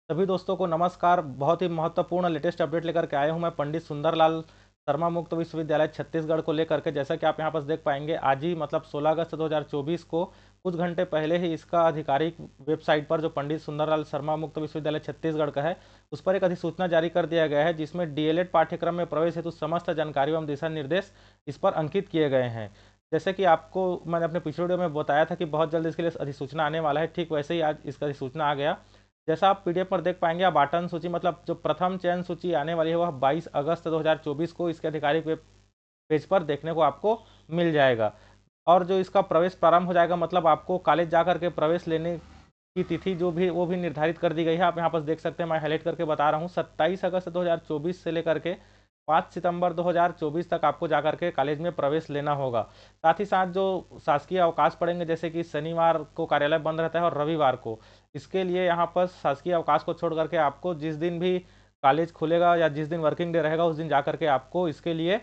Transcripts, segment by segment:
सभी दोस्तों को नमस्कार। बहुत ही महत्वपूर्ण लेटेस्ट अपडेट लेकर के आया हूं मैं पंडित सुंदरलाल शर्मा मुक्त विश्वविद्यालय छत्तीसगढ़ को लेकर के। जैसा कि आप यहां पर देख पाएंगे, आज ही मतलब 16 अगस्त 2024 को कुछ घंटे पहले ही इसका आधिकारिक वेबसाइट पर, जो पंडित सुंदरलाल शर्मा मुक्त विश्वविद्यालय छत्तीसगढ़ का है, उस पर एक अधिसूचना जारी कर दिया गया है, जिसमें डीएलएड पाठ्यक्रम में प्रवेश हेतु समस्त जानकारी एवं दिशा निर्देश इस पर अंकित किए गए हैं। जैसे कि आपको मैंने अपने पिछले वीडियो में बताया था कि बहुत जल्द इसके लिए अधिसूचना आने वाला है, ठीक वैसे ही आज इसका अधिसूचना आ गया। जैसा आप पीडीएफ पर देख पाएंगे, आबाटन सूची मतलब जो प्रथम चयन सूची आने वाली है वह 22 अगस्त 2024 को इसके आधिकारिक वेब पेज पर देखने को आपको मिल जाएगा। और जो इसका प्रवेश प्रारंभ हो जाएगा, मतलब आपको कॉलेज जा करके प्रवेश लेने की तिथि जो भी वो भी निर्धारित कर दी गई है। आप यहाँ पर देख सकते हैं, मैं हाईलाइट करके बता रहा हूँ, 27 अगस्त 2024 से लेकर के 5 सितंबर 2024 तक आपको जाकर के कॉलेज में प्रवेश लेना होगा। साथ ही साथ जो शासकीय अवकाश पड़ेंगे, जैसे कि शनिवार को कार्यालय बंद रहता है और रविवार को, इसके लिए यहाँ पर शासकीय अवकाश को छोड़ करके आपको जिस दिन भी कॉलेज खुलेगा या जिस दिन वर्किंग डे रहेगा उस दिन जा करके आपको इसके लिए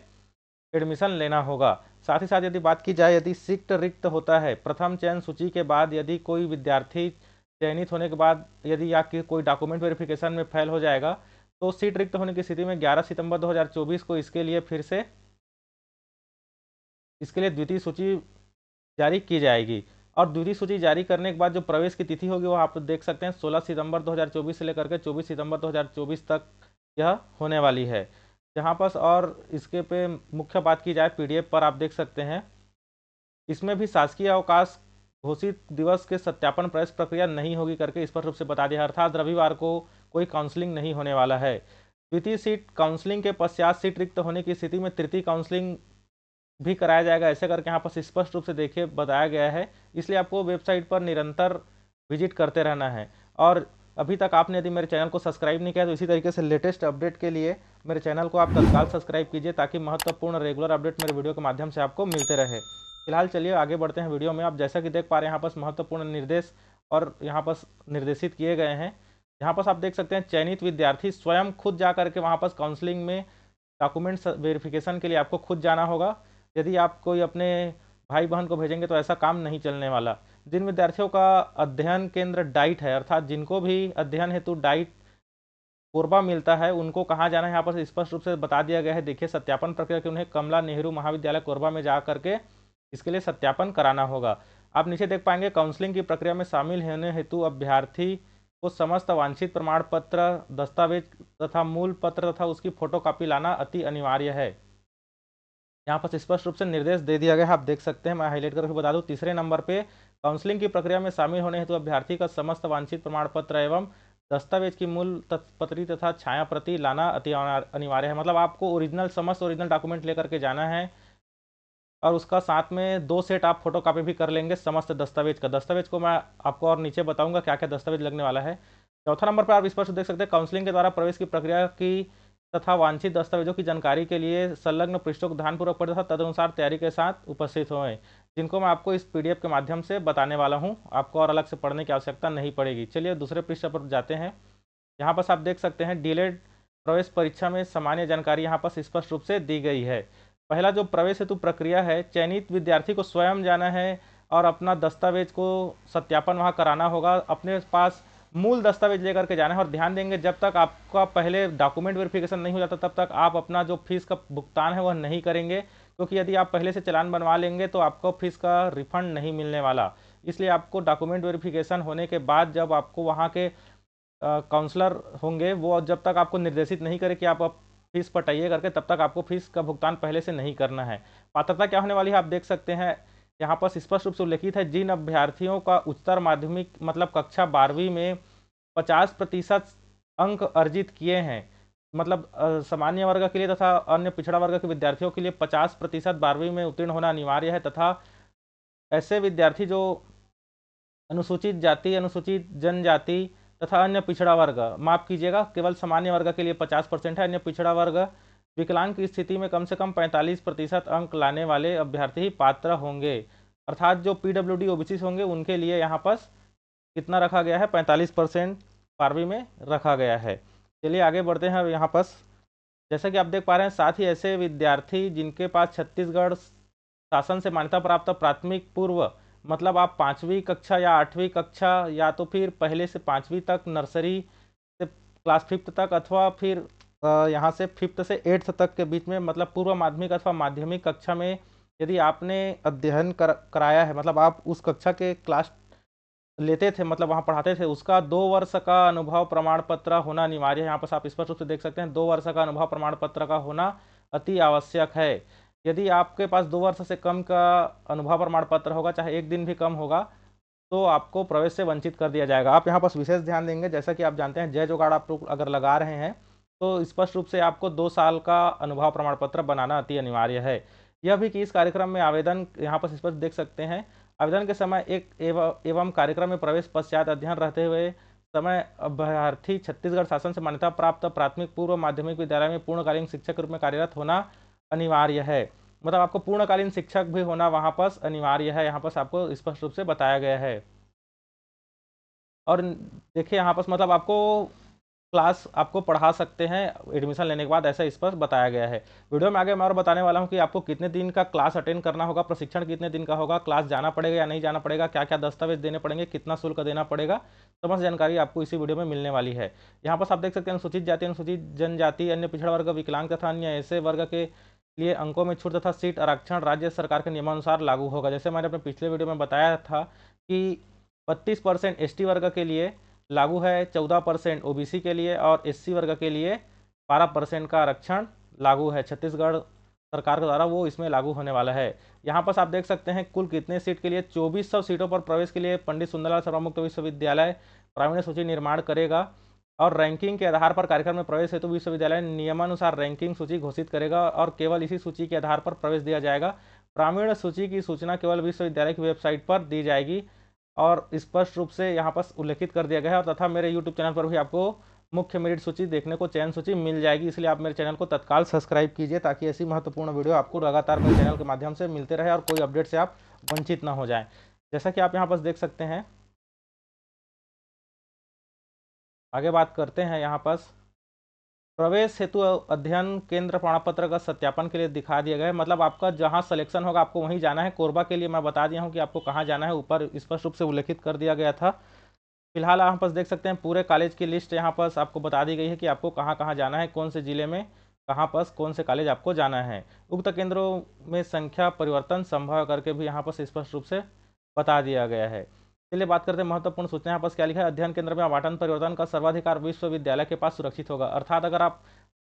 एडमिशन लेना होगा। साथ ही साथ यदि बात की जाए, यदि सीट रिक्त होता है प्रथम चयन सूची के बाद, यदि कोई विद्यार्थी चयनित होने के बाद यदि या कि कोई डॉक्यूमेंट वेरिफिकेशन में फेल हो जाएगा, तो सीट रिक्त होने की स्थिति में 11 सितंबर 2024 को इसके लिए फिर से द्वितीय सूची जारी की जाएगी। और द्वितीय सूची जारी करने के बाद जो प्रवेश की तिथि होगी वो आप देख सकते हैं, 16 सितंबर 2024 से लेकर के 24 सितंबर 2024 तक यह होने वाली है। जहाँ पर और इसके पे मुख्य बात की जाए, पीडीएफ पर आप देख सकते हैं, इसमें भी शासकीय अवकाश घोषित दिवस के सत्यापन प्रवेश प्रक्रिया नहीं होगी करके स्पष्ट रूप से बता दिया। अर्थात रविवार को कोई काउंसलिंग नहीं होने वाला है। द्वितीय सीट काउंसलिंग के पश्चात सीट रिक्त होने की स्थिति में तृतीय काउंसलिंग भी कराया जाएगा, ऐसे करके यहाँ पर स्पष्ट रूप से देखिए बताया गया है। इसलिए आपको वेबसाइट पर निरंतर विजिट करते रहना है। और अभी तक आपने यदि मेरे चैनल को सब्सक्राइब नहीं किया तो इसी तरीके से लेटेस्ट अपडेट के लिए मेरे चैनल को आप तत्काल सब्सक्राइब कीजिए, ताकि महत्वपूर्ण रेगुलर अपडेट मेरे वीडियो के माध्यम से आपको मिलते रहे। फिलहाल चलिए आगे बढ़ते हैं वीडियो में। आप जैसा कि देख पा रहे हैं, यहाँ पर महत्वपूर्ण निर्देश और यहाँ पर निर्देशित किए गए हैं। यहाँ पर आप देख सकते हैं, चयनित विद्यार्थी स्वयं खुद जा करके वहाँ पर काउंसलिंग में डॉक्यूमेंट्स वेरिफिकेशन के लिए आपको खुद जाना होगा। यदि आप कोई अपने भाई बहन को भेजेंगे तो ऐसा काम नहीं चलने वाला। जिन विद्यार्थियों का अध्ययन केंद्र डाइट है, अर्थात जिनको भी अध्ययन हेतु डाइट कोरबा मिलता है, उनको कहाँ जाना है यहाँ पर स्पष्ट रूप से बता दिया गया है। देखिए, सत्यापन प्रक्रिया कि उन्हें कमला नेहरू महाविद्यालय कोरबा में जा करके इसके लिए सत्यापन कराना होगा। आप नीचे देख पाएंगे, काउंसलिंग की प्रक्रिया में शामिल होने हेतु अभ्यर्थी को समस्त वांछित प्रमाण पत्र, दस्तावेज तथा मूल पत्र तथा उसकी फोटोकॉपी लाना अति अनिवार्य है। यहाँ पर स्पष्ट रूप से निर्देश दे दिया गया है, आप देख सकते हैं। मैं हाईलाइट करके बता दूं, तीसरे नंबर पे, काउंसलिंग की प्रक्रिया में शामिल होने हेतु अभ्यर्थी का समस्त वांछित प्रमाण पत्र एवं दस्तावेज की मूल पत्री तथा छाया प्रति लाना अति अनिवार्य है। मतलब आपको ओरिजिनल, समस्त ओरिजिनल डॉक्यूमेंट लेकर के जाना है, और उसका साथ में 2 सेट आप फोटो कॉपी भी कर लेंगे समस्त दस्तावेज का। दस्तावेज को मैं आपको और नीचे बताऊंगा क्या क्या दस्तावेज लगने वाला है। चौथा नंबर पर आप स्पष्ट देख सकते हैं, काउंसलिंग के द्वारा प्रवेश की प्रक्रिया की तथा वांछित दस्तावेजों की जानकारी के लिए संलग्न पृष्ठों को ध्यानपूर्वक पढ़ें तथा तदनुसार तैयारी के साथ उपस्थित हों, जिनको मैं आपको इस पीडीएफ के माध्यम से बताने वाला हूं। आपको और अलग से पढ़ने की आवश्यकता नहीं पड़ेगी। चलिए दूसरे पृष्ठ पर जाते हैं। यहाँ पर आप देख सकते हैं, डीएलएड प्रवेश परीक्षा में सामान्य जानकारी यहाँ पर स्पष्ट रूप से दी गई है। पहला जो प्रवेश हेतु प्रक्रिया है, चयनित विद्यार्थी को स्वयं जाना है और अपना दस्तावेज को सत्यापन वहाँ कराना होगा। अपने पास मूल दस्तावेज लेकर के जाना है। और ध्यान देंगे, जब तक आपका पहले डॉक्यूमेंट वेरिफिकेशन नहीं हो जाता तब तक आप अपना जो फीस का भुगतान है वह नहीं करेंगे, क्योंकि यदि आप पहले से चालान बनवा लेंगे तो आपको फीस का रिफंड नहीं मिलने वाला। इसलिए आपको डॉक्यूमेंट वेरिफिकेशन होने के बाद जब आपको वहाँ के काउंसलर होंगे, वो जब तक आपको निर्देशित नहीं करे कि आप फीस पटाइए करके, तब तक आपको फीस का भुगतान पहले से नहीं करना है। पात्रता क्या होने वाली है आप देख सकते हैं, यहाँ पर स्पष्ट रूप से उल्लेखित है, जिन अभ्यर्थियों का उच्चतर माध्यमिक मतलब कक्षा 12वीं में 50% अंक अर्जित किए हैं, मतलब सामान्य वर्ग के लिए तथा अन्य पिछड़ा वर्ग के विद्यार्थियों के लिए 50% 12वीं में उत्तीर्ण होना अनिवार्य है, तथा ऐसे विद्यार्थी जो अनुसूचित जाति, अनुसूचित जनजाति तथा अन्य पिछड़ा वर्ग, माफ कीजिएगा, केवल सामान्य वर्ग के लिए 50% है। अन्य पिछड़ा वर्ग, विकलांग की स्थिति में कम से कम 45% अंक लाने वाले अभ्यर्थी ही पात्र होंगे। अर्थात जो पीडब्ल्यूडी ओबीसी होंगे उनके लिए यहाँ पर कितना रखा गया है, 45% 12वीं में रखा गया है। चलिए आगे बढ़ते हैं। यहाँ पर जैसा कि आप देख पा रहे हैं, साथ ही ऐसे विद्यार्थी जिनके पास छत्तीसगढ़ शासन से मान्यता प्राप्त प्राथमिक पूर्व, मतलब आप 5वीं कक्षा या 8वीं कक्षा या तो फिर पहले से 5वीं तक नर्सरी से क्लास 5th तक अथवा फिर यहाँ से 5th से 8th तक के बीच में, मतलब पूर्व माध्यमिक अथवा माध्यमिक कक्षा में यदि आपने अध्ययन कराया है, मतलब आप उस कक्षा के क्लास लेते थे, मतलब वहाँ पढ़ाते थे, उसका 2 वर्ष का अनुभव प्रमाण पत्र होना अनिवार्य है। यहाँ पर आप स्पष्ट रूप से देख सकते हैं 2 वर्ष का अनुभव प्रमाण पत्र का होना अति आवश्यक है। यदि आपके पास 2 वर्ष से कम का अनुभव प्रमाण पत्र होगा, चाहे एक दिन भी कम होगा, तो आपको प्रवेश से वंचित कर दिया जाएगा। आप यहाँ पर विशेष ध्यान देंगे, जैसा कि आप जानते हैं जय जुगाड़ आप लोग अगर लगा रहे हैं तो स्पष्ट रूप से आपको 2 साल का अनुभव प्रमाण पत्र बनाना अति अनिवार्य है। यह भी कि इस कार्यक्रम में आवेदन यहाँ पर स्पष्ट देख सकते हैं, आवेदन के समय एक एवं कार्यक्रम में प्रवेश पश्चात अध्ययन रहते हुए समय अभ्यर्थी छत्तीसगढ़ शासन से मान्यता प्राप्त प्राथमिक पूर्व माध्यमिक विद्यालय में पूर्णकालीन शिक्षक के रूप में कार्यरत होना अनिवार्य है। मतलब आपको पूर्णकालीन शिक्षक भी होना वहाँ पर अनिवार्य है, यहाँ पर आपको स्पष्ट रूप से बताया गया है। और देखिए यहाँ पर मतलब आपको क्लास आपको पढ़ा सकते हैं एडमिशन लेने के बाद, ऐसा इस पर बताया गया है। वीडियो में आगे मैं और बताने वाला हूँ कि आपको कितने दिन का क्लास अटेंड करना होगा, प्रशिक्षण कितने दिन का होगा, क्लास जाना पड़ेगा या नहीं जाना पड़ेगा, क्या क्या दस्तावेज देने पड़ेंगे, कितना शुल्क देना पड़ेगा, समस्त जानकारी आपको इसी वीडियो में मिलने वाली है। यहाँ पर आप देख सकते हैं अनुसूचित जाति, अनुसूचित जनजाति, अन्य पिछड़ा वर्ग, विकलांग तथा अन्य ऐसे वर्ग के लिए अंकों में छूट तथा सीट आरक्षण राज्य सरकार के नियमानुसार लागू होगा। जैसे मैंने अपने पिछले वीडियो में बताया था कि 32% ST वर्ग के लिए लागू है, 14% OBC के लिए और SC वर्ग के लिए 12% का आरक्षण लागू है। छत्तीसगढ़ सरकार के द्वारा वो इसमें लागू होने वाला है। यहाँ पर आप देख सकते हैं कुल कितने सीट के लिए 2400 सीटों पर प्रवेश के लिए पंडित सुंदरलाल शर्मा मुक्त विश्वविद्यालय प्रावीण्य सूची निर्माण करेगा और रैंकिंग के आधार पर कार्यक्रम में प्रवेश हेतु विश्वविद्यालय नियमानुसार रैंकिंग सूची घोषित करेगा और केवल इसी सूची के आधार पर प्रवेश दिया जाएगा। प्रावीण्य सूची की सूचना केवल विश्वविद्यालय की वेबसाइट पर दी जाएगी और स्पष्ट रूप से यहाँ पर उल्लेखित कर दिया गया है। और तथा मेरे YouTube चैनल पर भी आपको मुख्य मेरिट सूची देखने को चयन सूची मिल जाएगी, इसलिए आप मेरे चैनल को तत्काल सब्सक्राइब कीजिए ताकि ऐसी महत्वपूर्ण वीडियो आपको लगातार मेरे चैनल के माध्यम से मिलते रहे और कोई अपडेट से आप वंचित ना हो जाएं। जैसा कि आप यहाँ पर देख सकते हैं, आगे बात करते हैं। यहाँ पर प्रवेश हेतु अध्ययन केंद्र प्रमाण पत्र का सत्यापन के लिए दिखा दिया गया है, मतलब आपका जहां सिलेक्शन होगा आपको वहीं जाना है। कोरबा के लिए मैं बता दिया हूं कि आपको कहां जाना है, ऊपर स्पष्ट रूप से उल्लेखित कर दिया गया था। फिलहाल यहाँ पर देख सकते हैं पूरे कॉलेज की लिस्ट यहाँ पर आपको बता दी गई है कि आपको कहाँ कहाँ जाना है, कौन से जिले में कहाँ पर कौन से कॉलेज आपको जाना है। उक्त केंद्रों में संख्या परिवर्तन संभव करके भी यहाँ पर स्पष्ट रूप से बता दिया गया है। चलिए बात करते हैं महत्वपूर्ण सूचना। यहाँ पर क्या लिखा है, अध्ययन केंद्र में आवंटन परिवर्तन का सर्वाधिकार विश्वविद्यालय के पास सुरक्षित होगा। अर्थात अगर आप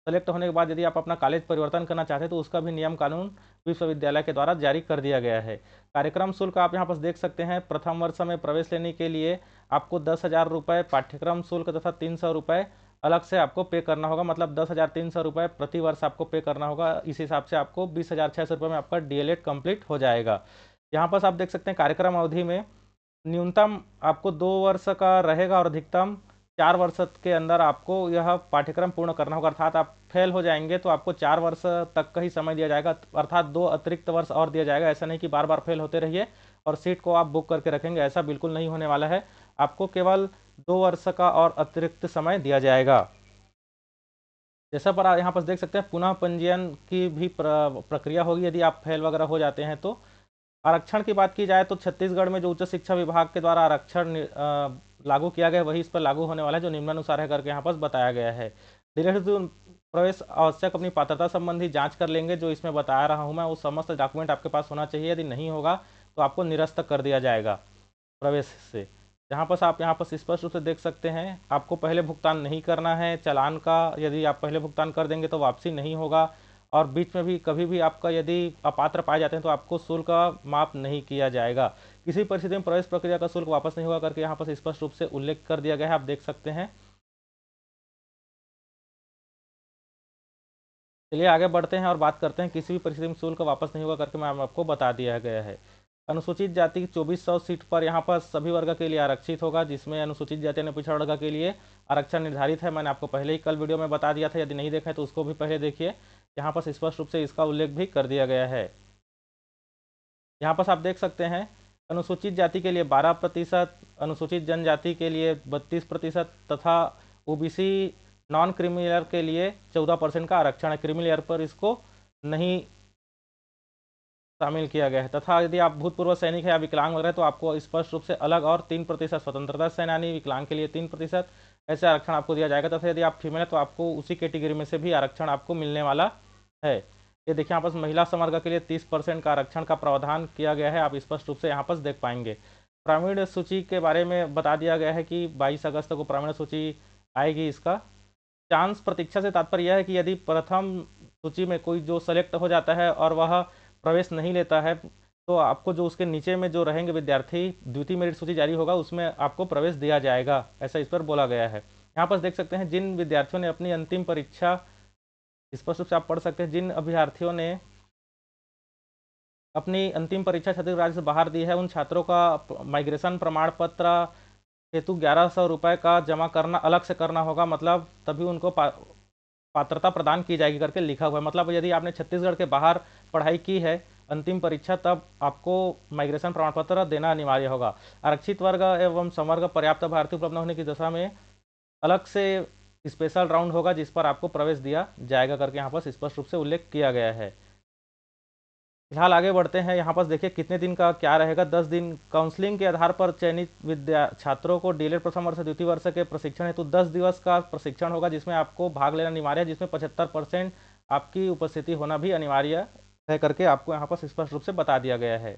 सेलेक्ट होने के बाद यदि आप अपना कॉलेज परिवर्तन करना चाहते हैं तो उसका भी नियम कानून विश्वविद्यालय के द्वारा जारी कर दिया गया है। कार्यक्रम शुल्क आप यहाँ पर देख सकते हैं, प्रथम वर्ष में प्रवेश लेने के लिए आपको 10,000 रुपये पाठ्यक्रम शुल्क तथा 300 रुपये अलग से आपको पे करना होगा, मतलब 10,300 रुपये प्रति वर्ष आपको पे करना होगा। इस हिसाब से आपको 20,600 रुपये में आपका DLED कंप्लीट हो जाएगा। यहाँ पर आप देख सकते हैं कार्यक्रम अवधि में न्यूनतम आपको 2 वर्ष का रहेगा और अधिकतम 4 वर्ष के अंदर आपको यह पाठ्यक्रम पूर्ण करना होगा। अर्थात आप फेल हो जाएंगे तो आपको 4 वर्ष तक का ही समय दिया जाएगा, अर्थात 2 अतिरिक्त वर्ष और दिया जाएगा। ऐसा नहीं कि बार बार फेल होते रहिए और सीट को आप बुक करके रखेंगे, ऐसा बिल्कुल नहीं होने वाला है। आपको केवल 2 वर्ष का और अतिरिक्त समय दिया जाएगा। जैसा पर यहाँ पर देख सकते हैं पुनः पंजीयन की भी प्रक्रिया होगी यदि आप फेल वगैरह हो जाते हैं तो। आरक्षण की बात की जाए तो छत्तीसगढ़ में जो उच्च शिक्षा विभाग के द्वारा आरक्षण लागू किया गया वही इस पर लागू होने वाला है, जो निम्नानुसार है करके यहाँ पर बताया गया है। प्रवेश आवश्यक अपनी पात्रता संबंधी जांच कर लेंगे, जो इसमें बता रहा हूँ मैं वो समस्त डॉक्यूमेंट आपके पास होना चाहिए। यदि नहीं होगा तो आपको निरस्त कर दिया जाएगा प्रवेश से। जहाँ पर आप यहाँ पर स्पष्ट रूप से देख सकते हैं आपको पहले भुगतान नहीं करना है चालान का। यदि आप पहले भुगतान कर देंगे तो वापसी नहीं होगा और बीच में भी कभी भी आपका यदि अपात्र पाए जाते हैं तो आपको शुल्क माफ नहीं किया जाएगा। किसी परिस्थिति में प्रवेश प्रक्रिया का शुल्क वापस नहीं होगा करके यहाँ पर स्पष्ट रूप से उल्लेख कर दिया गया है, आप देख सकते हैं। चलिए आगे बढ़ते हैं और बात करते हैं किसी भी परिस्थिति में शुल्क वापस नहीं होगा करके मैं आपको बता दिया गया है। अनुसूचित जाति की 2400 सीट पर यहाँ पर सभी वर्ग के लिए आरक्षित होगा, जिसमें अनुसूचित जाति और पिछड़ा वर्ग के लिए आरक्षण निर्धारित है। मैंने आपको पहले ही कल वीडियो में बता दिया था, यदि नहीं देखा है तो उसको भी पहले देखिए। यहाँ पर स्पष्ट रूप से इसका उल्लेख भी कर दिया गया है। यहाँ पर आप देख सकते हैं अनुसूचित जाति के लिए 12%, अनुसूचित जनजाति के लिए 32% तथा OBC नॉन क्रीमी के लिए 14% का आरक्षण है। क्रीमी पर इसको नहीं शामिल किया गया है। तथा यदि आप भूतपूर्व सैनिक है या विकलांग वगैरह तो आपको स्पष्ट रूप से अलग और 3% स्वतंत्रता सेनानी विकलांग के लिए 3%, ऐसे आरक्षण आपको दिया जाएगा। तथा यदि आप फीमेल है तो आपको उसी कैटेगरी में से भी आरक्षण आपको मिलने वाला है। ये देखिए यहाँ पर महिला संवर्ग के लिए 30% का आरक्षण का प्रावधान किया गया है, आप स्पष्ट रूप से यहाँ पर देख पाएंगे। प्रावीण्य सूची के बारे में बता दिया गया है कि 22 अगस्त को प्रावीण्य सूची आएगी। इसका चांस प्रतीक्षा से तात्पर्य यह है कि यदि प्रथम सूची में कोई जो सेलेक्ट हो जाता है और वह प्रवेश नहीं लेता है तो आपको जो उसके नीचे में जो रहेंगे विद्यार्थी, द्वितीय मेरिट सूची जारी होगा उसमें आपको प्रवेश दिया जाएगा, ऐसा इस पर बोला गया है। यहाँ पर देख सकते हैं जिन विद्यार्थियों ने अपनी अंतिम परीक्षा, स्पष्ट रूप से आप पढ़ सकते हैं, जिन अभ्यर्थियों ने अपनी अंतिम परीक्षा छत्तीसगढ़ राज्य से बाहर दी है उन छात्रों का माइग्रेशन प्रमाण पत्र हेतु 1100 रुपये का जमा करना अलग से करना होगा, मतलब तभी उनको पात्रता प्रदान की जाएगी करके लिखा हुआ है। मतलब यदि आपने छत्तीसगढ़ के बाहर पढ़ाई की है अंतिम परीक्षा, तब आपको माइग्रेशन प्रमाण पत्र देना अनिवार्य होगा। आरक्षित वर्ग एवं संवर्ग पर्याप्त अभ्यर्थी उपलब्ध होने की दशा में अलग से स्पेशल राउंड होगा जिस पर आपको प्रवेश दिया जाएगा करके यहाँ पर स्पष्ट रूप से उल्लेख किया गया है। फिलहाल आगे बढ़ते हैं। यहाँ पर देखिए कितने दिन का क्या रहेगा, 10 दिन। काउंसलिंग के आधार पर चयनित छात्रों को डीएलएड प्रथम वर्ष से द्वितीय वर्ष के प्रशिक्षण हेतु 10 दिवस का प्रशिक्षण होगा जिसमें आपको भाग लेना अनिवार्य है, जिसमें 75% आपकी उपस्थिति होना भी अनिवार्य है करके आपको यहाँ पर स्पष्ट रूप से बता दिया गया है।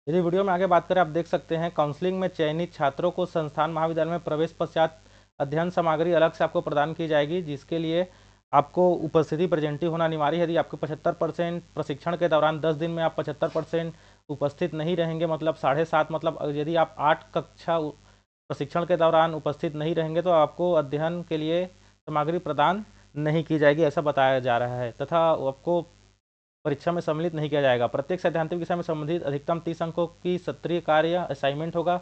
यदि वीडियो में आगे बात करें, आप देख सकते हैं काउंसलिंग में चयनित छात्रों को संस्थान महाविद्यालय में प्रवेश पश्चात अध्ययन सामग्री अलग से आपको प्रदान की जाएगी, जिसके लिए आपको उपस्थिति प्रेजेंटिव होना अनिवार्य है। यदि आपके 75% प्रशिक्षण के दौरान 10 दिन में आप 75% उपस्थित नहीं रहेंगे, मतलब 7.5, मतलब यदि आप 8 कक्षा प्रशिक्षण के दौरान उपस्थित नहीं रहेंगे तो आपको अध्ययन के लिए सामग्री प्रदान नहीं की जाएगी, ऐसा बताया जा रहा है। तथा आपको परीक्षा में सम्मिलित नहीं किया जाएगा। प्रत्येक सैद्धांतिक विषय में संबंधित अधिकतम 30 अंकों की सत्रीय कार्य असाइनमेंट होगा।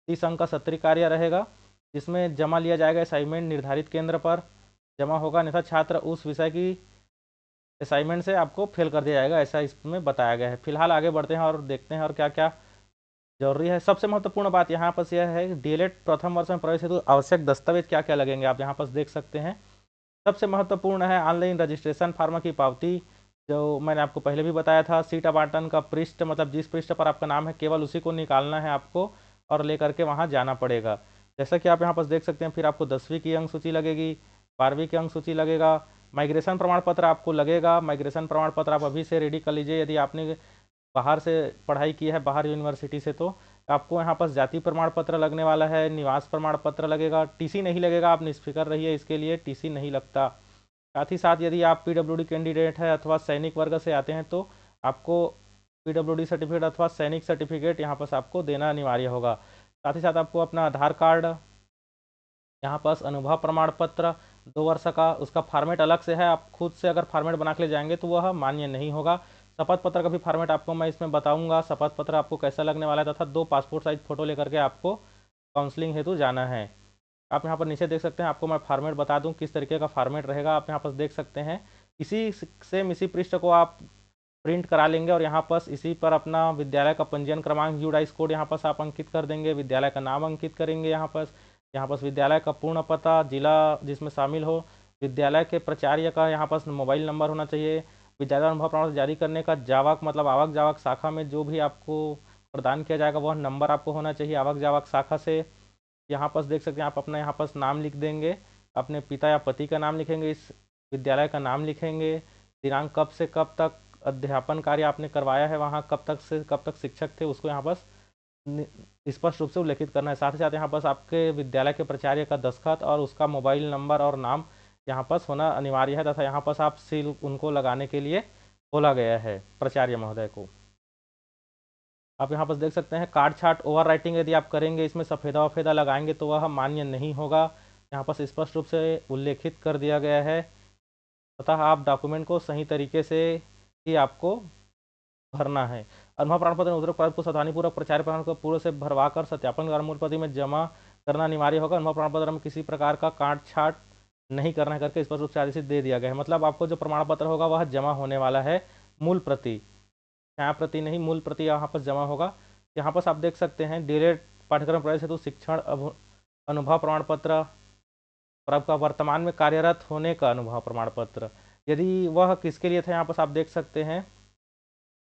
30 अंक का सत्रीय कार्य रहेगा जिसमें जमा लिया जाएगा। असाइनमेंट निर्धारित केंद्र पर जमा होगा, अन्यथा छात्र उस विषय की असाइनमेंट से आपको फेल कर दिया जाएगा, ऐसा इसमें बताया गया है। फिलहाल आगे बढ़ते हैं और देखते हैं और क्या क्या जरूरी है। सबसे महत्वपूर्ण बात यहाँ पर यह है डीएलएड प्रथम वर्ष में प्रवेश हेतु आवश्यक दस्तावेज क्या क्या लगेंगे, आप यहाँ पर देख सकते हैं। सबसे महत्वपूर्ण है ऑनलाइन रजिस्ट्रेशन फॉर्म की पावती, जो मैंने आपको पहले भी बताया था। सीट आवंटन का पृष्ठ, मतलब जिस पृष्ठ पर आपका नाम है केवल उसी को निकालना है आपको और लेकर के वहाँ जाना पड़ेगा, जैसा कि आप यहाँ पर देख सकते हैं। फिर आपको 10वीं की अंक सूची लगेगी, 12वीं की अंक सूची लगेगा, माइग्रेशन प्रमाण पत्र आपको लगेगा। माइग्रेशन प्रमाण पत्र आप अभी से रेडी कर लीजिए। यदि आपने बाहर से पढ़ाई की है, बाहर यूनिवर्सिटी से, तो आपको यहाँ पर जाति प्रमाण पत्र लगने वाला है, निवास प्रमाण पत्र लगेगा। टीसी नहीं लगेगा, आप निष्फिक्र रहिए, इसके लिए टीसी नहीं लगता। साथ ही साथ यदि आप पीडब्ल्यूडी कैंडिडेट है अथवा सैनिक वर्ग से आते हैं तो आपको पीडब्ल्यूडी सर्टिफिकेट अथवा सैनिक सर्टिफिकेट यहाँ पर आपको देना अनिवार्य होगा। साथ ही साथ आपको अपना आधार कार्ड, यहाँ पर अनुभव प्रमाण पत्र 2 वर्ष का, उसका फॉर्मेट अलग से है। आप खुद से अगर फॉर्मेट बना के ले जाएंगे तो वह मान्य नहीं होगा। शपथ पत्र का भी फॉर्मेट आपको मैं इसमें बताऊंगा, शपथ पत्र आपको कैसा लगने वाला है। तथा 2 पासपोर्ट साइज फोटो लेकर के आपको काउंसलिंग हेतु जाना है। आप यहाँ पर नीचे देख सकते हैं, आपको मैं फॉर्मेट बता दूं किस तरीके का फॉर्मेट रहेगा। आप यहाँ पर देख सकते हैं, इसी सेम इसी पृष्ठ को आप प्रिंट करा लेंगे और यहाँ पर इसी पर अपना विद्यालय का पंजीयन क्रमांक यूडाइस कोड यहाँ पर आप अंकित कर देंगे, विद्यालय का नाम अंकित करेंगे। यहाँ पर विद्यालय का पूर्ण पता, जिला जिसमें शामिल हो, विद्यालय के प्राचार्य का यहाँ पर मोबाइल नंबर होना चाहिए, विद्यालय अनुभव प्रमाण जारी करने का जावक, मतलब आवक जावक शाखा में जो भी आपको प्रदान किया जाएगा वह नंबर आपको होना चाहिए आवक जावक शाखा से। यहाँ पर देख सकते हैं, आप अपना यहाँ पर नाम लिख देंगे, अपने पिता या पति का नाम लिखेंगे, इस विद्यालय का नाम लिखेंगे, दिनांक कब से कब तक अध्यापन कार्य आपने करवाया है, वहाँ कब तक से कब तक शिक्षक थे, उसको यहाँ पर स्पष्ट रूप से उल्लेखित करना है। साथ ही साथ यहाँ पर आपके विद्यालय के प्राचार्य का दस्तखत और उसका मोबाइल नंबर और नाम यहाँ पर होना अनिवार्य है। तथा यहाँ पर आप सील उनको लगाने के लिए बोला गया है प्राचार्य महोदय को। आप यहाँ पर देख सकते हैं, कार्ड छाट ओवर राइटिंग यदि आप करेंगे, इसमें सफ़ेदा वफेदा लगाएंगे तो वह मान्य नहीं होगा। यहाँ पर स्पष्ट रूप से उल्लेखित कर दिया गया है। तथा आप डॉक्यूमेंट को सही तरीके से ही आपको भरना है। अनुभव प्रमाण पत्र मुद्रक प्रारूप को सावधानीपूर्वक प्राचार्य प्रमाण को पूर्व से भरवाकर सत्यापन द्वारा मूल प्रति में जमा करना अनिवार्य होगा। अनुभव प्रमाण पत्र में किसी प्रकार का काट छाट नहीं करना है करके स्पष्ट रूप से आदेशित दे दिया गया है। मतलब आपको जो प्रमाण पत्र होगा वह जमा होने वाला है, मूल प्रति, छाया प्रति नहीं, मूल प्रति यहाँ पर जमा होगा। यहाँ पर आप देख सकते हैं, डीएलएड पाठ्यक्रम प्रवेश हेतु शिक्षण अनुभव प्रमाण पत्र और आपका वर्तमान में कार्यरत होने का अनुभव प्रमाण पत्र, यदि वह किसके लिए था, यहाँ पर आप देख सकते हैं,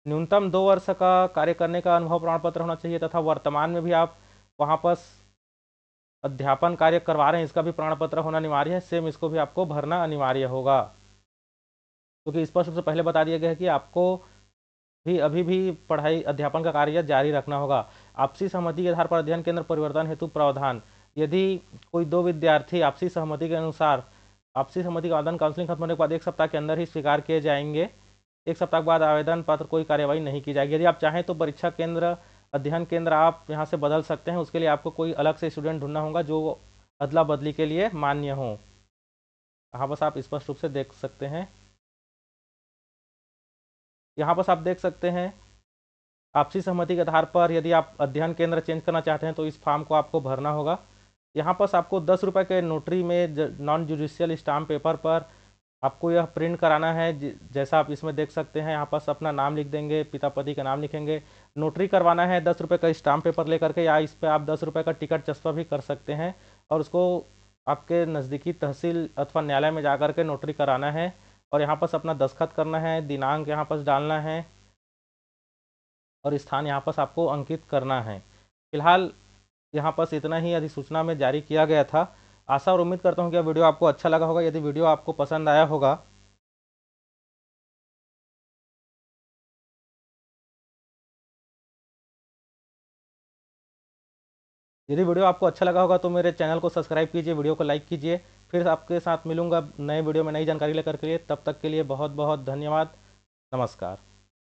न्यूनतम 2 वर्ष का कार्य करने का अनुभव प्रमाण पत्र होना चाहिए। तथा वर्तमान में भी आप वहाँ पर अध्यापन कार्य करवा रहे हैं इसका भी प्रमाण पत्र होना अनिवार्य है, सेम इसको भी आपको भरना अनिवार्य होगा, क्योंकि स्पष्ट रूप से पहले बता दिया गया है कि आपको भी अभी भी पढ़ाई अध्यापन का कार्य जारी रखना होगा। आपसी सहमति के आधार पर अध्ययन केंद्र परिवर्तन हेतु प्रावधान, यदि कोई दो विद्यार्थी आपसी सहमति के अनुसार आपसी सहमति का आवेदन काउंसलिंग खत्म होने के बाद 1 सप्ताह के अंदर ही स्वीकार किए जाएंगे। 1 सप्ताह के बाद आवेदन पत्र कोई कार्यवाही नहीं की जाएगी। यदि आप चाहें तो परीक्षा केंद्र अध्ययन केंद्र आप यहाँ से बदल सकते हैं, उसके लिए आपको कोई अलग से स्टूडेंट ढूंढना होगा जो अदला बदली के लिए मान्य हो। यहाँ बस आप स्पष्ट रूप से देख सकते हैं, यहाँ बस आप देख सकते हैं आपसी सहमति के आधार पर यदि आप अध्ययन केंद्र चेंज करना चाहते हैं तो इस फॉर्म को आपको भरना होगा। यहाँ पर आपको 10 रुपये के नोटरी में नॉन जुडिशियल स्टाम्प पेपर पर आपको यह प्रिंट कराना है, जैसा आप इसमें देख सकते हैं। यहाँ पर अपना नाम लिख देंगे, पिता पति का नाम लिखेंगे, नोटरी करवाना है 10 रुपये का स्टाम्प पेपर लेकर के, या इस पर आप 10 रुपये का टिकट चस्पा भी कर सकते हैं और उसको आपके नज़दीकी तहसील अथवा न्यायालय में जा कर के नोटरी कराना है और यहाँ पर अपना दस्तखत करना है, दिनांक यहाँ पर डालना है और स्थान यहाँ पर आपको अंकित करना है। फिलहाल यहाँ पर इतना ही अधिसूचना में जारी किया गया था। आशा और उम्मीद करता हूँ कि वीडियो आपको अच्छा लगा होगा। यदि वीडियो आपको पसंद आया होगा तो मेरे चैनल को सब्सक्राइब कीजिए, वीडियो को लाइक कीजिए। फिर आपके साथ मिलूंगा नए वीडियो में नई जानकारी लेकर के लिए। तब तक के लिए बहुत बहुत धन्यवाद। नमस्कार।